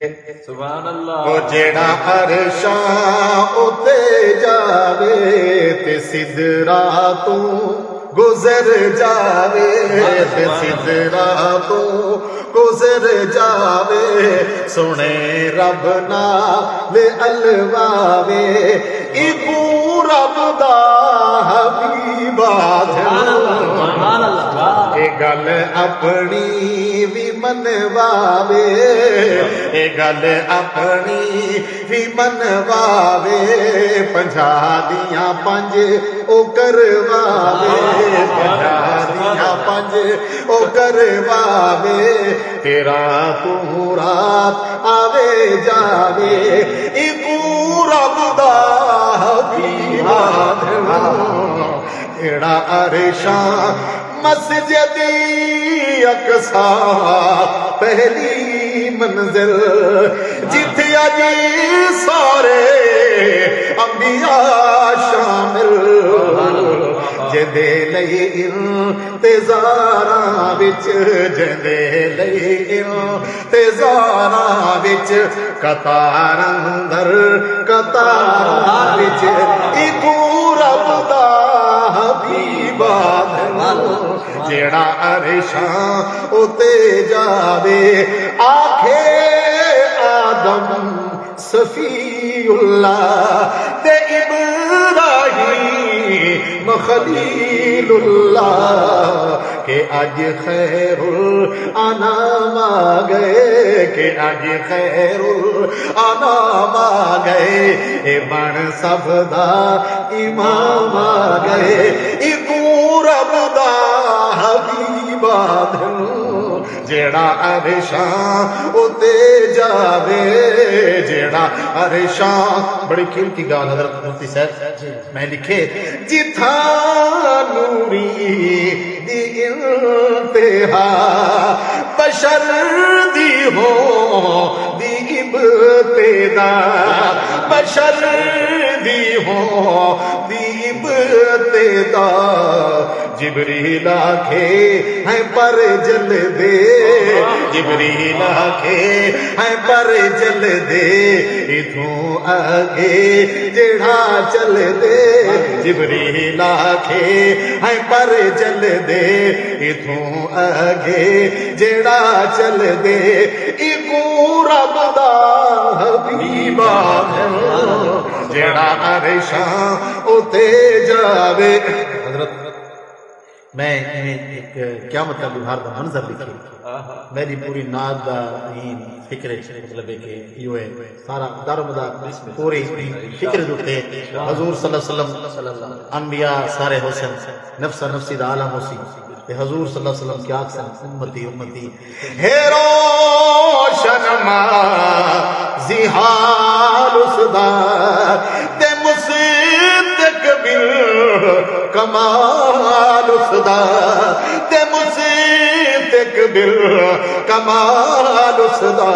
سبحان اللہ او جیڑا عرشاں اتے جاوے تے سدرا تو گزر جاوے تے سدرا تو گزر جاوے سنے رب نال الواوے ایکو رب دا حبیب سبحان اللہ اے گل اپنی بھی منواوے اے گل اپنی بھی منواوے پنجا دیاں پنج او کرواوے پنجا دیاں پنج او کرواوے تیرا تو رات آوے جاوے ایکو رب دا حبیب ایڑا عرشاں مسجد اقصا پہلی منزل جتھے اج سارے انبیاء شامل جدے لئی انتظاراں وچ جدے لئی انتظاراں وچ قطار اندر قطار وچ ایکو رب دا حبیب جیڑا عرشاں اتے جاوے آکھے آدم صفی اللہ تے ابراہیم خلیل اللہ کہ اج خیر الانام آ گئے کہ اج خیر الانام آ گئے اے بن سب دا امام آ گئے ایکو رب دا حبیب جیڑا عرشاں اتے جاوے جیڑا عرشاں بڑی قیمتی گال حضرت مفتی صاحب میں لکھے جتھا نوری دی انتہا بشر دی ہو دی ابتدا بشر دی ہو دی ابتدا جبریل آکھے ہیں پر جل دے جبریل آکھے ہیں پر جل دے اتھوں آگے جڑا چل دے جبریل آکھے ہیں پر جل دے اتھوں آگے جڑا چل دے ایکو رب دا حبیب جڑا عرشاں اتے جاوے حضرت میں ایک قیامت کا بہار دا منظر لکھی میری پوری ناد دا فکر مطلب ہے کہ یہ ہے سارا دار و مدار پوری فکر دوتے حضور صلی اللہ علیہ وسلم انبیاء سارے حسن نفس نفسی دا عالم ہوسی حضور صلی اللہ علیہ وسلم کی آنکھ سے امتی امتی ہے روشن مازی حال اس دا تے مستقبل کمال اس دا تے مستقبل کمال اس دا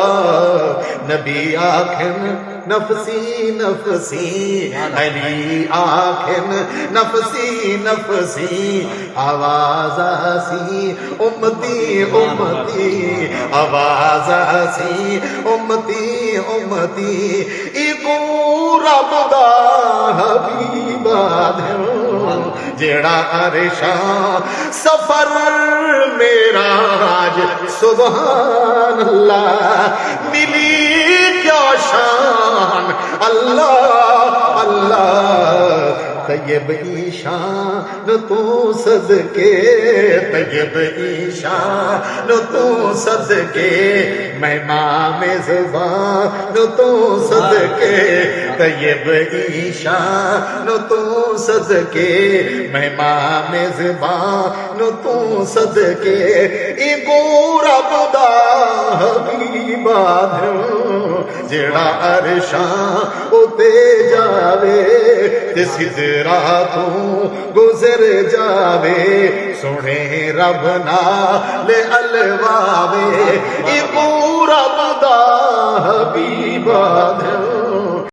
نبی آکھن نفسی نفسی علی آکھن نفسی نفسی آواز آسی امتی امتی آواز آسی امتی امتی ایکو رب دا حبیب جیڑا عرشاں سفر میرا آج سبحان اللہ ملی کیا شان اللہ اللہ طیب ایشان تو صدقے طیب ایشان تو صدقے میں مام زبان تو صدقے طیب ایشان تو صدقے میں مام زبان تو صدقے ایکو رب دا حبیب جیڑا عرشاں اتے جاوے تے سدرا تو گزر جاوے سنے رب نال الواوے ایکو رب دا حبیب